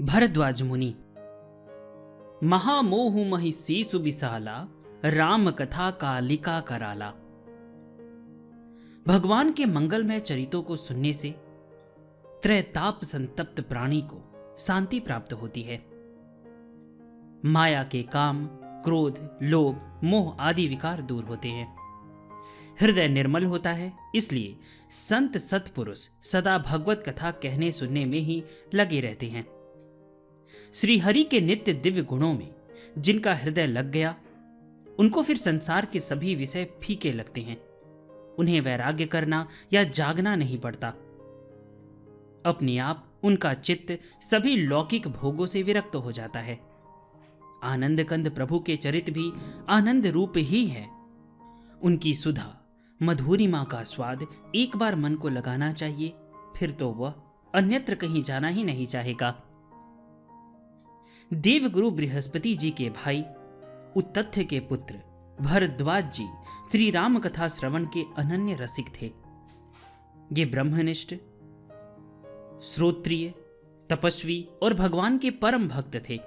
भरद्वाज मुनि। महामोह महि सीसु बिसाला, राम कथा कालिका कराला। भगवान के मंगलमय चरितों को सुनने से त्रैताप संतप्त प्राणी को शांति प्राप्त होती है। माया के काम, क्रोध, लोभ, मोह आदि विकार दूर होते हैं। हृदय निर्मल होता है। इसलिए संत सत्पुरुष सदा भगवत कथा कहने सुनने में ही लगे रहते हैं। श्री हरि के नित्य दिव्य गुणों में जिनका हृदय लग गया, उनको फिर संसार के सभी विषय फीके लगते हैं। उन्हें वैराग्य करना या जागना नहीं पड़ता। अपने आप उनका चित्त सभी लौकिक भोगों से विरक्त हो जाता है। आनंद कंद प्रभु के चरित भी आनंद रूप ही है। उनकी सुधा मधुरिमा का स्वाद एक बार मन को लगाना चाहिए, फिर तो वह अन्यत्र कहीं जाना ही नहीं चाहेगा। देवगुरु बृहस्पति जी के भाई उत्तथ्य के पुत्र भरद्वाज जी श्री राम कथा श्रवण के अनन्य रसिक थे। ये ब्रह्मनिष्ठ, श्रोत्रिय, तपस्वी और भगवान के परम भक्त थे।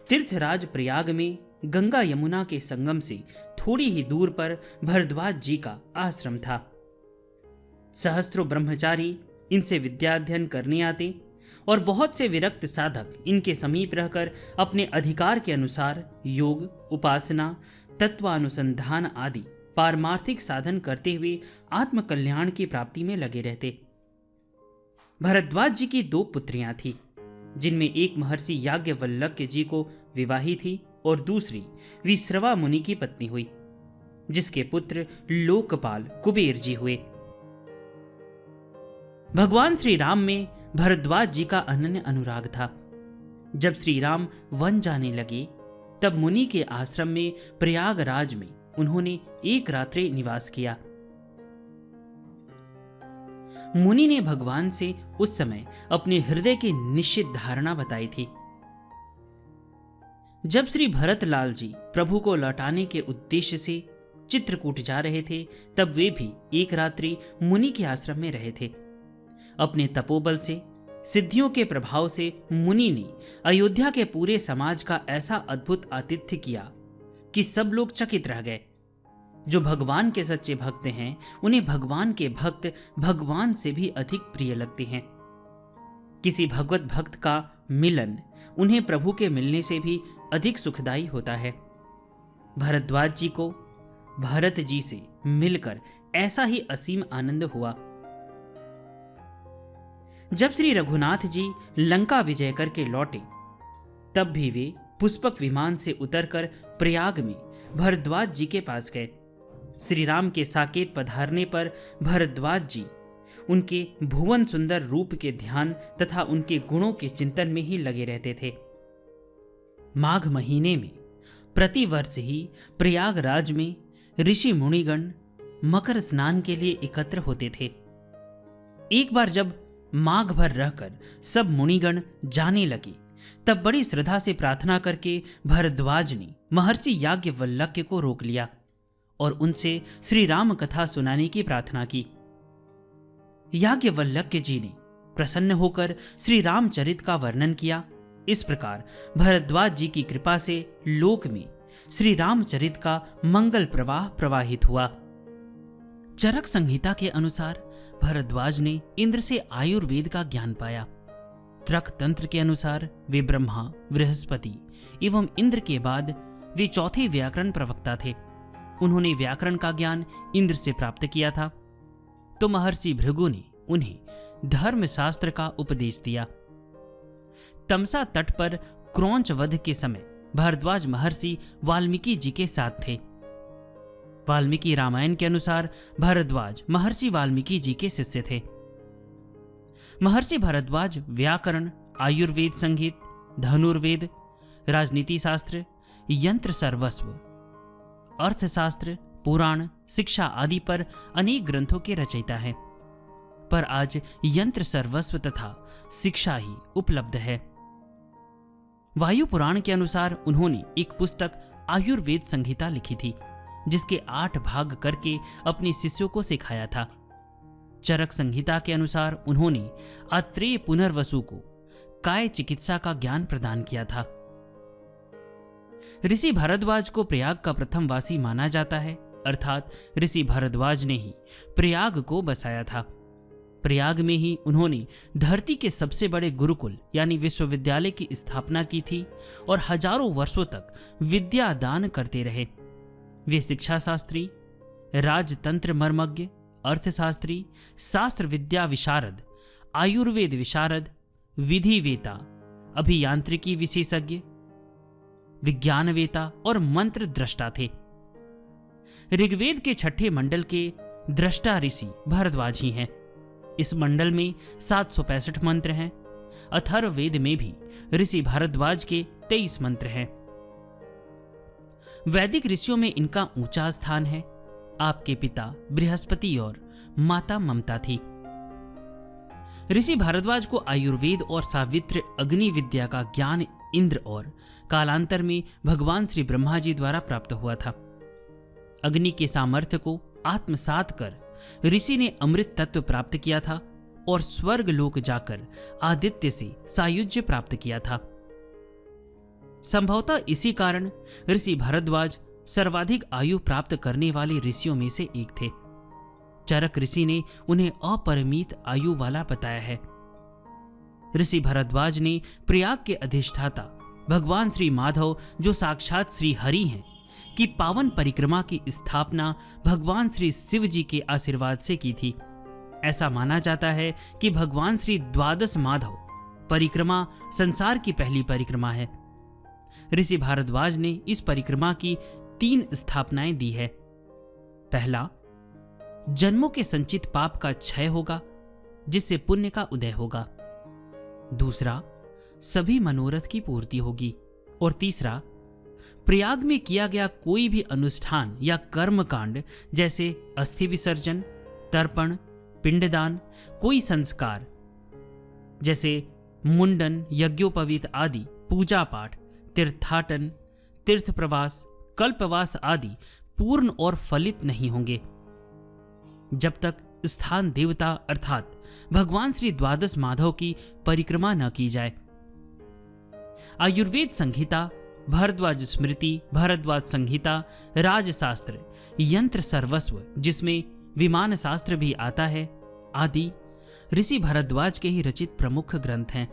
तीर्थराज प्रयाग में गंगा यमुना के संगम से थोड़ी ही दूर पर भरद्वाज जी का आश्रम था। सहस्त्रों ब्रह्मचारी इनसे विद्याध्ययन करने आते और बहुत से विरक्त साधक इनके समीप रहकर अपने अधिकार के अनुसार योग, उपासना, तत्वानुसंधान आदि पारमार्थिक साधन करते हुए आत्मकल्याण की प्राप्ति में लगे रहते। भरद्वाज जी की 2 पुत्रियां थीं, जिनमें एक महर्षि याज्ञवल्क्य जी को विवाही थी और दूसरी विश्रवा मुनि की पत्नी हुई, जिसके पुत्र लोकपाल कुबेर जी हुए। भगवान श्री राम में भरद्वाज जी का अनन्य अनुराग था। जब श्री राम वन जाने लगे, तब मुनि के आश्रम में प्रयागराज में उन्होंने एक रात्रि निवास किया। मुनि ने भगवान से उस समय अपने हृदय की निश्चित धारणा बताई थी। जब श्री भरतलाल जी प्रभु को लौटाने के उद्देश्य से चित्रकूट जा रहे थे, तब वे भी एक रात्रि मुनि के आश्रम में रहे थे। अपने तपोबल से, सिद्धियों के प्रभाव से मुनि ने अयोध्या के पूरे समाज का ऐसा अद्भुत आतिथ्य किया कि सब लोग चकित रह गए। जो भगवान के सच्चे भक्त हैं, उन्हें भगवान के भक्त भगवान से भी अधिक प्रिय लगते हैं। किसी भगवत भक्त का मिलन उन्हें प्रभु के मिलने से भी अधिक सुखदायी होता है। भरद्वाज जी को भरत जी से मिलकर ऐसा ही असीम आनंद हुआ। जब श्री रघुनाथ जी लंका विजय करके लौटे, तब भी वे पुष्पक विमान से उतरकर प्रयाग में भरद्वाज जी के पास गए। श्री राम के साकेत पधारने पर भरद्वाज जी उनके भुवन सुंदर रूप के ध्यान तथा उनके गुणों के चिंतन में ही लगे रहते थे। माघ महीने में प्रतिवर्ष ही प्रयागराज में ऋषि मुनिगण मकर स्नान के लिए एकत्र होते थे। एक बार जब माघ भर रहकर सब मुनिगण जाने लगे, तब बड़ी श्रद्धा से प्रार्थना करके भरद्वाज ने महर्षि याज्ञवल्क्य को रोक लिया और उनसे श्री राम कथा सुनाने की प्रार्थना की। याज्ञवल्क्य जी ने प्रसन्न होकर श्री रामचरित का वर्णन किया। इस प्रकार भरद्वाज जी की कृपा से लोक में श्री रामचरित का मंगल प्रवाह प्रवाहित हुआ। चरक संहिता के अनुसार भरद्वाज ने इंद्र से आयुर्वेद का ज्ञान पाया। त्रक तंत्र के अनुसार वे ब्रह्मा, बृहस्पति एवं इंद्र के बाद वे चौथे व्याकरण प्रवक्ता थे। उन्होंने व्याकरण का ज्ञान इंद्र से प्राप्त किया था, तो महर्षि भृगु ने उन्हें धर्मशास्त्र का उपदेश दिया। तमसा तट पर क्रौंच वध के समय भरद्वाज महर्षि वाल्मीकि जी के साथ थे। वाल्मीकि रामायण के अनुसार भरद्वाज महर्षि वाल्मीकि जी के शिष्य थे। महर्षि भरद्वाज व्याकरण, आयुर्वेद, संगीत, धनुर्वेद, राजनीति शास्त्र, यंत्र सर्वस्व, अर्थशास्त्र, पुराण, शिक्षा आदि पर अनेक ग्रंथों के रचयिता हैं। पर आज यंत्र सर्वस्व तथा शिक्षा ही उपलब्ध है। वायु पुराण के अनुसार उन्होंने एक पुस्तक आयुर्वेद संहिता लिखी थी, जिसके 8 भाग करके अपने शिष्यों को सिखाया था। चरक संहिता के अनुसार उन्होंने आत्रेय पुनर्वसु को काय चिकित्सा का ज्ञान प्रदान किया था। ऋषि भारद्वाज को प्रयाग का प्रथम वासी माना जाता है, अर्थात ऋषि भारद्वाज ने ही प्रयाग को बसाया था। प्रयाग में ही उन्होंने धरती के सबसे बड़े गुरुकुल यानी विश्वविद्यालय की स्थापना की थी और हजारों वर्षों तक विद्या दान करते रहे। वे शिक्षा शास्त्री, राजतंत्र मर्मज्ञ, अर्थशास्त्री, शास्त्र विद्या विशारद, आयुर्वेद विशारद, विधिवेता, अभियांत्रिकी विशेषज्ञ, विज्ञानवेता और मंत्र दृष्टा थे। ऋग्वेद के छठे मंडल के दृष्टा ऋषि भारद्वाज ही हैं। इस मंडल में 765 मंत्र हैं। अथर्ववेद में भी ऋषि भारद्वाज के 23 मंत्र हैं। वैदिक ऋषियों में इनका ऊंचा स्थान है। आपके पिता बृहस्पति और माता ममता थी। ऋषि भारद्वाज को आयुर्वेद और सावित्र अग्नि विद्या का ज्ञान इंद्र और कालांतर में भगवान श्री ब्रह्मा जी द्वारा प्राप्त हुआ था। अग्नि के सामर्थ्य को आत्मसात कर ऋषि ने अमृत तत्व प्राप्त किया था और स्वर्ग लोक जाकर आदित्य से सायुज्य प्राप्त किया था। संभवतः इसी कारण ऋषि भारद्वाज सर्वाधिक आयु प्राप्त करने वाले ऋषियों में से एक थे। चरक ऋषि ने उन्हें अपरिमित आयु वाला बताया है। ऋषि भारद्वाज ने प्रयाग के अधिष्ठाता भगवान श्री माधव, जो साक्षात श्री हरि हैं, की पावन परिक्रमा की स्थापना भगवान श्री शिव जी के आशीर्वाद से की थी। ऐसा माना जाता है कि भगवान श्री द्वादश माधव परिक्रमा संसार की पहली परिक्रमा है। ऋषि भारद्वाज ने इस परिक्रमा की 3 स्थापनाएं दी है। पहला, जन्मों के संचित पाप का क्षय होगा, जिससे पुण्य का उदय होगा। दूसरा, सभी मनोरथ की पूर्ति होगी। और तीसरा, प्रयाग में किया गया कोई भी अनुष्ठान या कर्म कांड, जैसे अस्थि विसर्जन, तर्पण, पिंडदान, कोई संस्कार जैसे मुंडन, यज्ञोपवीत आदि, पूजा पाठ, तीर्थाटन, तीर्थ प्रवास, कल्पवास आदि पूर्ण और फलित नहीं होंगे जब तक स्थान देवता अर्थात भगवान श्री द्वादश माधव की परिक्रमा न की जाए। आयुर्वेद संहिता, भारद्वाज स्मृति, भारद्वाज संहिता, राजशास्त्र, यंत्र सर्वस्व जिसमें विमान शास्त्र भी आता है आदि ऋषि भारद्वाज के ही रचित प्रमुख ग्रंथ हैं।